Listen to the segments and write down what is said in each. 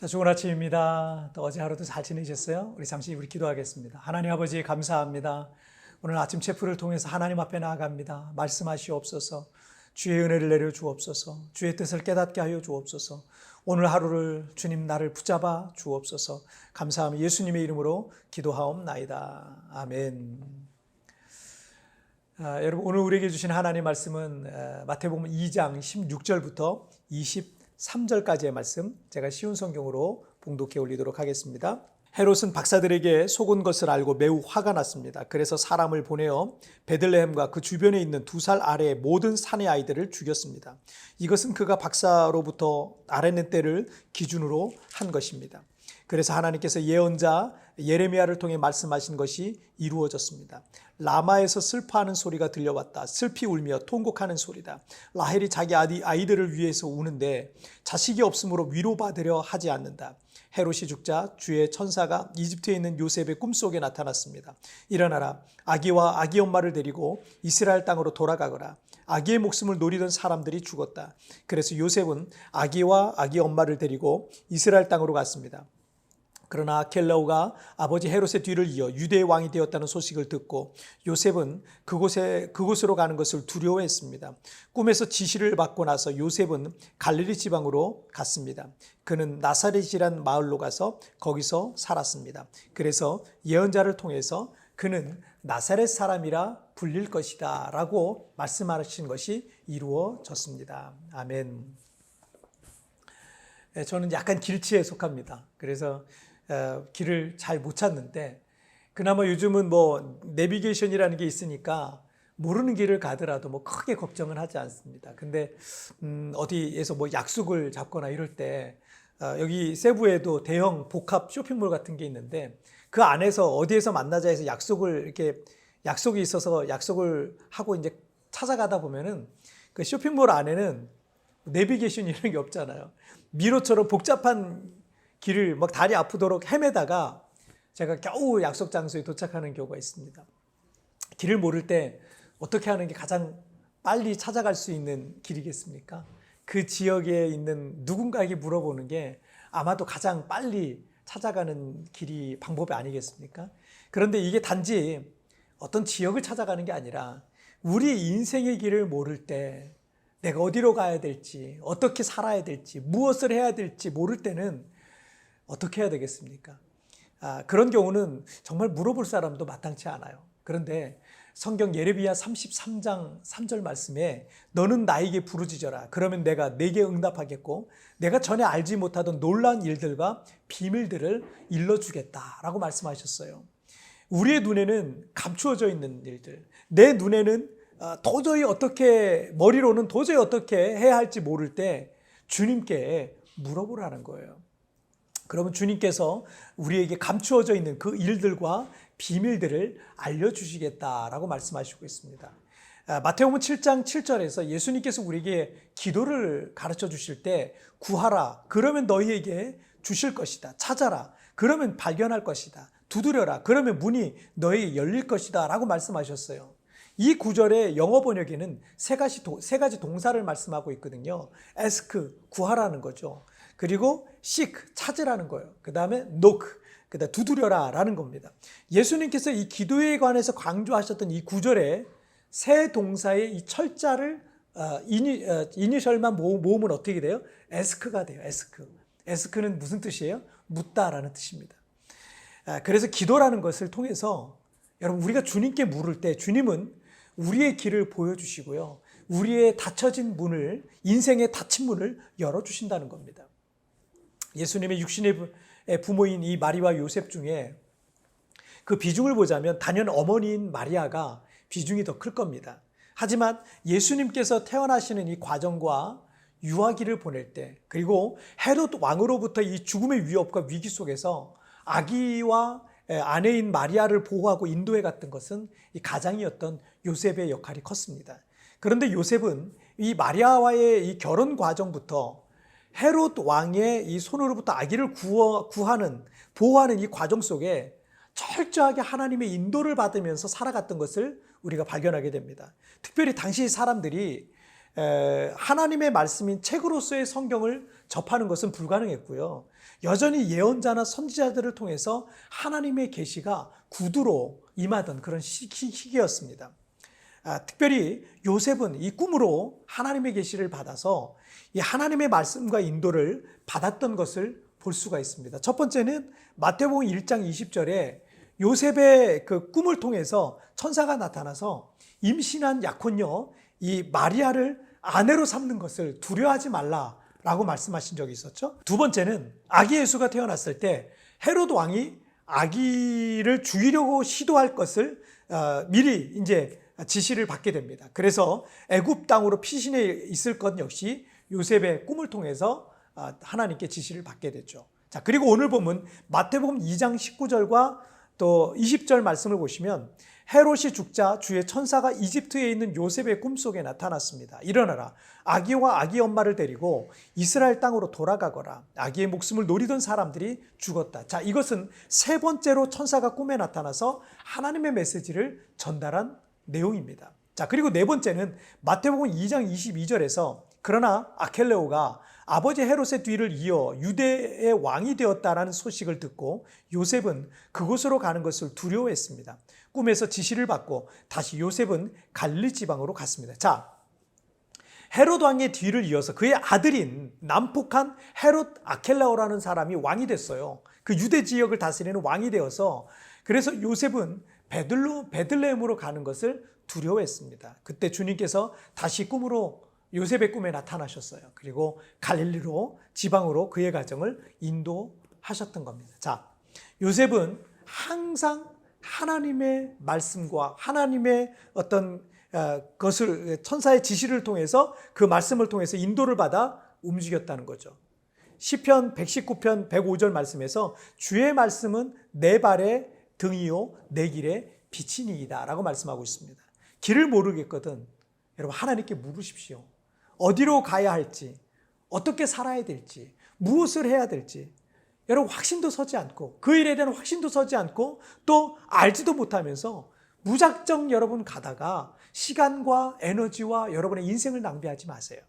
자, 좋은 아침입니다. 또 어제 하루도 잘 지내셨어요? 우리 기도하겠습니다. 하나님 아버지 감사합니다. 오늘 아침 체프를 통해서 하나님 앞에 나아갑니다. 말씀하시옵소서. 주의 은혜를 내려 주옵소서. 주의 뜻을 깨닫게 하여 주옵소서. 오늘 하루를 주님 나를 붙잡아 주옵소서. 감사하며 예수님의 이름으로 기도하옵나이다. 아멘. 여러분, 오늘 우리에게 주신 하나님 말씀은 마태복음 2장 16절부터 23절까지의 말씀, 제가 쉬운 성경으로 봉독해 올리도록 하겠습니다. 헤롯은 박사들에게 속은 것을 알고 매우 화가 났습니다. 그래서 사람을 보내어 베들레헴과 그 주변에 있는 2살 아래의 모든 산의 아이들을 죽였습니다. 이것은 그가 박사로부터 알아낸 때를 기준으로 한 것입니다. 그래서 하나님께서 예언자 예레미야를 통해 말씀하신 것이 이루어졌습니다. 라마에서 슬퍼하는 소리가 들려왔다. 슬피 울며 통곡하는 소리다. 라헬이 자기 아이들을 위해서 우는데 자식이 없으므로 위로받으려 하지 않는다. 헤롯이 죽자 주의 천사가 이집트에 있는 요셉의 꿈속에 나타났습니다. 일어나라, 아기와 아기 엄마를 데리고 이스라엘 땅으로 돌아가거라. 아기의 목숨을 노리던 사람들이 죽었다. 그래서 요셉은 아기와 아기 엄마를 데리고 이스라엘 땅으로 갔습니다. 그러나 아켈라오가 아버지 헤롯의 뒤를 이어 유대의 왕이 되었다는 소식을 듣고 요셉은 그곳으로 가는 것을 두려워했습니다. 꿈에서 지시를 받고 나서 요셉은 갈릴리 지방으로 갔습니다. 그는 나사렛이란 마을로 가서 거기서 살았습니다. 그래서 예언자를 통해서 그는 나사렛 사람이라 불릴 것이다 라고 말씀하신 것이 이루어졌습니다. 아멘. 저는 약간 길치에 속합니다. 그래서 길을 잘 못 찾는데 그나마 요즘은 뭐 내비게이션이라는 게 있으니까 모르는 길을 가더라도 뭐 크게 걱정은 하지 않습니다. 근데 어디에서 뭐 약속을 잡거나 이럴 때 여기 세부에도 대형 복합 쇼핑몰 같은 게 있는데 그 안에서 어디에서 만나자 해서 약속이 있어서 약속을 하고 이제 찾아가다 보면은 그 쇼핑몰 안에는 내비게이션 이런 게 없잖아요. 미로처럼 복잡한 길을 막 다리 아프도록 헤매다가 제가 겨우 약속 장소에 도착하는 경우가 있습니다. 길을 모를 때 어떻게 하는 게 가장 빨리 찾아갈 수 있는 길이겠습니까? 그 지역에 있는 누군가에게 물어보는 게 아마도 가장 빨리 찾아가는 방법이 아니겠습니까? 그런데 이게 단지 어떤 지역을 찾아가는 게 아니라 우리 인생의 길을 모를 때 내가 어디로 가야 될지, 어떻게 살아야 될지, 무엇을 해야 될지 모를 때는 어떻게 해야 되겠습니까? 그런 경우는 정말 물어볼 사람도 마땅치 않아요. 그런데 성경 예레미야 33장 3절 말씀에 너는 나에게 부르짖어라. 그러면 내가 네게 응답하겠고 내가 전에 알지 못하던 놀라운 일들과 비밀들을 일러주겠다라고 말씀하셨어요. 우리의 눈에는 감추어져 있는 일들, 내 눈에는 머리로는 도저히 어떻게 해야 할지 모를 때 주님께 물어보라는 거예요. 그러면 주님께서 우리에게 감추어져 있는 그 일들과 비밀들을 알려주시겠다라고 말씀하시고 있습니다. 마태복음 7장 7절에서 예수님께서 우리에게 기도를 가르쳐 주실 때 구하라, 그러면 너희에게 주실 것이다. 찾아라, 그러면 발견할 것이다. 두드려라, 그러면 문이 너희에게 열릴 것이다 라고 말씀하셨어요. 이 구절의 영어 번역에는 세 가지 동사를 말씀하고 있거든요. ask, 구하라는 거죠. 그리고 seek, 찾으라는 거예요. 그 다음에 knock, 그다음 두드려라 라는 겁니다. 예수님께서 이 기도에 관해서 강조하셨던 이 구절에 세 동사의 이 철자를 이니셜만 모으면 어떻게 돼요? ask가 돼요. ask는 무슨 뜻이에요? 묻다라는 뜻입니다. 그래서 기도라는 것을 통해서 여러분, 우리가 주님께 물을 때 주님은 우리의 길을 보여주시고요, 우리의 닫혀진 문을, 인생의 닫힌 문을 열어주신다는 겁니다. 예수님의 육신의 부모인 이 마리와 요셉 중에 그 비중을 보자면 단연 어머니인 마리아가 비중이 더 클 겁니다. 하지만 예수님께서 태어나시는 이 과정과 유아기를 보낼 때, 그리고 헤롯 왕으로부터 이 죽음의 위협과 위기 속에서 아기와 아내인 마리아를 보호하고 인도해 갔던 것은 이 가장이었던 요셉의 역할이 컸습니다. 그런데 요셉은 이 마리아와의 이 결혼 과정부터 헤롯 왕의 이 손으로부터 아기를 보호하는 이 과정 속에 철저하게 하나님의 인도를 받으면서 살아갔던 것을 우리가 발견하게 됩니다. 특별히 당시 사람들이 하나님의 말씀인 책으로서의 성경을 접하는 것은 불가능했고요. 여전히 예언자나 선지자들을 통해서 하나님의 계시가 구두로 임하던 그런 시기였습니다. 특별히 요셉은 이 꿈으로 하나님의 계시를 받아서 이 하나님의 말씀과 인도를 받았던 것을 볼 수가 있습니다. 첫 번째는 마태복음 1장 20절에 요셉의 그 꿈을 통해서 천사가 나타나서 임신한 약혼녀 이 마리아를 아내로 삼는 것을 두려워하지 말라라고 말씀하신 적이 있었죠. 두 번째는 아기 예수가 태어났을 때 헤롯 왕이 아기를 죽이려고 시도할 것을 미리 이제 지시를 받게 됩니다. 그래서 애굽 땅으로 피신해 있을 것 역시 요셉의 꿈을 통해서 하나님께 지시를 받게 됐죠. 자, 그리고 오늘 보면 마태복음 2장 19절과 또 20절 말씀을 보시면 헤롯이 죽자 주의 천사가 이집트에 있는 요셉의 꿈속에 나타났습니다. 일어나라, 아기와 아기 엄마를 데리고 이스라엘 땅으로 돌아가거라. 아기의 목숨을 노리던 사람들이 죽었다. 자, 이것은 세 번째로 천사가 꿈에 나타나서 하나님의 메시지를 전달한 내용입니다. 자, 그리고 네 번째는 마태복음 2장 22절에서 그러나 아켈레오가 아버지 헤롯의 뒤를 이어 유대의 왕이 되었다라는 소식을 듣고 요셉은 그곳으로 가는 것을 두려워했습니다. 꿈에서 지시를 받고 다시 요셉은 갈릴리 지방으로 갔습니다. 자, 헤롯 왕의 뒤를 이어서 그의 아들인 남폭한 헤롯 아켈라오라는 사람이 왕이 됐어요. 그 유대 지역을 다스리는 왕이 되어서 그래서 요셉은 베들레헴으로 가는 것을 두려워했습니다. 그때 주님께서 다시 꿈으로 요셉의 꿈에 나타나셨어요. 그리고 갈릴리로 지방으로 그의 가정을 인도하셨던 겁니다. 자, 요셉은 항상 하나님의 말씀과 하나님의 어떤 것을 천사의 지시를 통해서 그 말씀을 통해서 인도를 받아 움직였다는 거죠. 시편 119편 105절 말씀에서 주의 말씀은 내 발의 등이요 내 길의 빛이니이다 라고 말씀하고 있습니다. 길을 모르겠거든 여러분 하나님께 물으십시오. 어디로 가야 할지, 어떻게 살아야 될지, 무엇을 해야 될지 여러분 확신도 서지 않고 그 일에 대한 확신도 서지 않고 또 알지도 못하면서 무작정 여러분 가다가 시간과 에너지와 여러분의 인생을 낭비하지 마세요.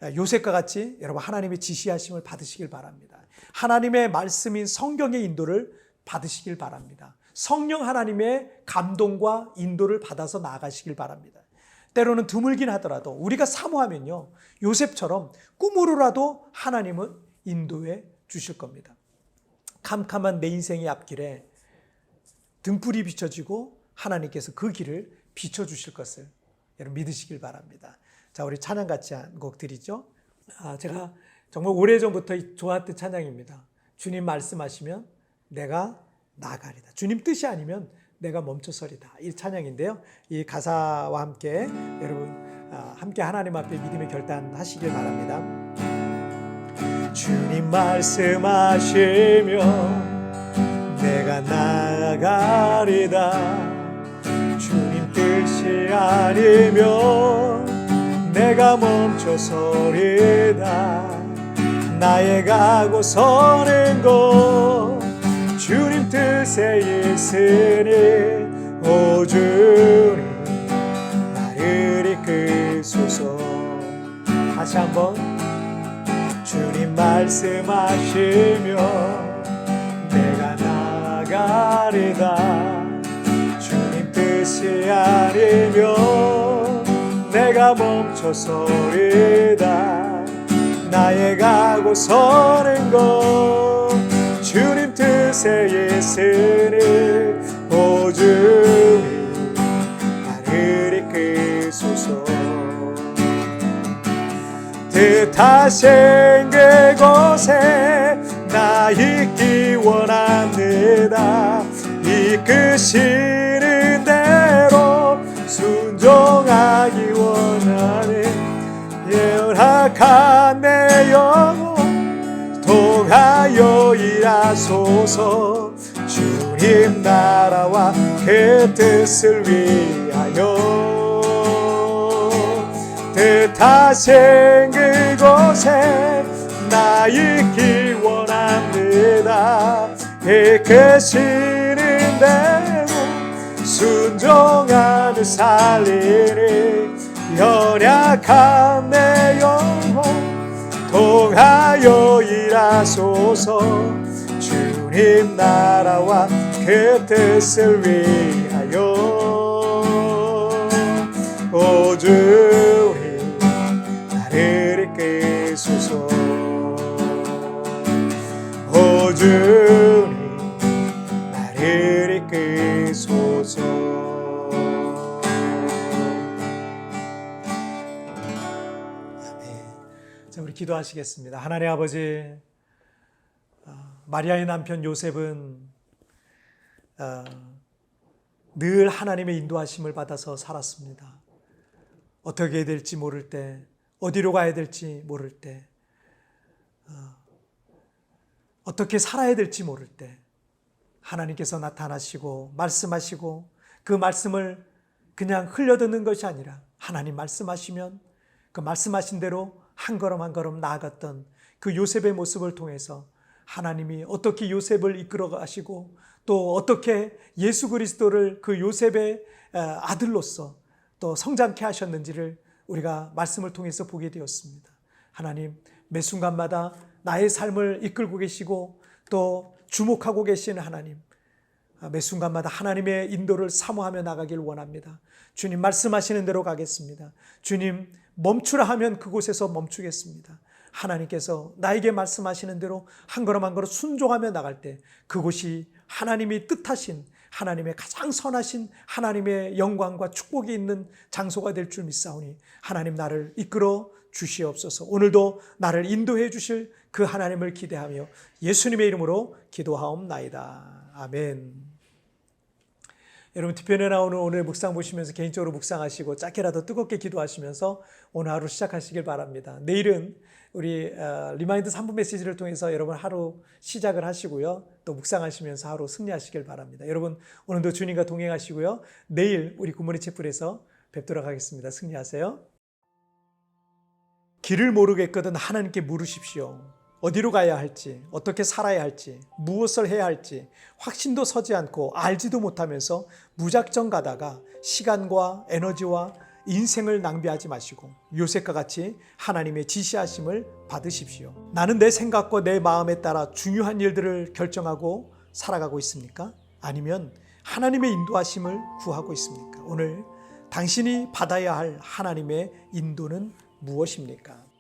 요셉과 같이 여러분 하나님의 지시하심을 받으시길 바랍니다. 하나님의 말씀인 성경의 인도를 받으시길 바랍니다. 성령 하나님의 감동과 인도를 받아서 나아가시길 바랍니다. 때로는 드물긴 하더라도 우리가 사모하면요 요셉처럼 꿈으로라도 하나님은 인도해 주실 겁니다. 캄캄한 내 인생의 앞길에 등불이 비춰지고 하나님께서 그 길을 비춰주실 것을 여러분 믿으시길 바랍니다. 자, 우리 찬양 같이 한 곡 드리죠. 제가 정말 오래전부터 좋아했던 찬양입니다. 주님 말씀하시면 내가 나가리다. 주님 뜻이 아니면 내가 멈춰서리다. 이 찬양인데요. 이 가사와 함께 여러분 함께 하나님 앞에 믿음의 결단하시길 바랍니다. 주님 말씀하시면 내가 나가리다. 주님 뜻이 아니면 내가 멈춰서리다. 나의 가고 서는 곳 주님 뜻에 있으니 오 주님 나를 이끄소서. 다시 한번 주님 말씀하시면 내가 나가리다. 주님 뜻이 아니면 내가 멈춰서리다. 나의 가고 서는 곳 주님 뜻에 있으니 오 주님 나를 이끄소서. 뜻하신 그곳에 나 있기 원합니다. 이끄시는 대로 순종하기 원하네. 열악한 내 영혼 통하여 일하소서. 주님 나라와 그 뜻을 위하여. 뜻하신 그곳에 나 있기 원합니다. 이끄시는 대로 순종하며 살리니 연약한 내 영혼 통하여 일하소서. 주님 나라와 그 뜻을 위하여 오 주님 나를 이끄소서. 오 주님 나를 이끄소서. 자, 우리 기도하시겠습니다. 하나님 아버지, 마리아의 남편 요셉은 늘 하나님의 인도하심을 받아서 살았습니다. 어떻게 해야 될지 모를 때, 어디로 가야 될지 모를 때, 어떻게 살아야 될지 모를 때 하나님께서 나타나시고 말씀하시고 그 말씀을 그냥 흘려듣는 것이 아니라 하나님 말씀하시면 그 말씀하신 대로 한 걸음 한 걸음 나아갔던 그 요셉의 모습을 통해서 하나님이 어떻게 요셉을 이끌어 가시고 또 어떻게 예수 그리스도를 그 요셉의 아들로서 또 성장케 하셨는지를 우리가 말씀을 통해서 보게 되었습니다. 하나님, 매 순간마다 나의 삶을 이끌고 계시고 또 주목하고 계신 하나님, 매 순간마다 하나님의 인도를 사모하며 나가길 원합니다. 주님 말씀하시는 대로 가겠습니다. 주님 멈추라 하면 그곳에서 멈추겠습니다. 하나님께서 나에게 말씀하시는 대로 한 걸음 한 걸음 순종하며 나갈 때 그곳이 하나님이 뜻하신 하나님의 가장 선하신 하나님의 영광과 축복이 있는 장소가 될 줄 믿사오니 하나님 나를 이끌어 주시옵소서. 오늘도 나를 인도해 주실 그 하나님을 기대하며 예수님의 이름으로 기도하옵나이다. 아멘. 여러분, 뒤편에 나오는 오늘 묵상 보시면서 개인적으로 묵상하시고 짧게라도 뜨겁게 기도하시면서 오늘 하루 시작하시길 바랍니다. 내일은 우리 리마인드 3분 메시지를 통해서 여러분 하루 시작을 하시고요. 또 묵상하시면서 하루 승리하시길 바랍니다. 여러분, 오늘도 주님과 동행하시고요. 내일 우리 굿모닝 채플에서 뵙도록 하겠습니다. 승리하세요. 길을 모르겠거든 하나님께 물으십시오. 어디로 가야 할지, 어떻게 살아야 할지, 무엇을 해야 할지 확신도 서지 않고 알지도 못하면서 무작정 가다가 시간과 에너지와 인생을 낭비하지 마시고 요셉과 같이 하나님의 지시하심을 받으십시오. 나는 내 생각과 내 마음에 따라 중요한 일들을 결정하고 살아가고 있습니까? 아니면 하나님의 인도하심을 구하고 있습니까? 오늘 당신이 받아야 할 하나님의 인도는 무엇입니까?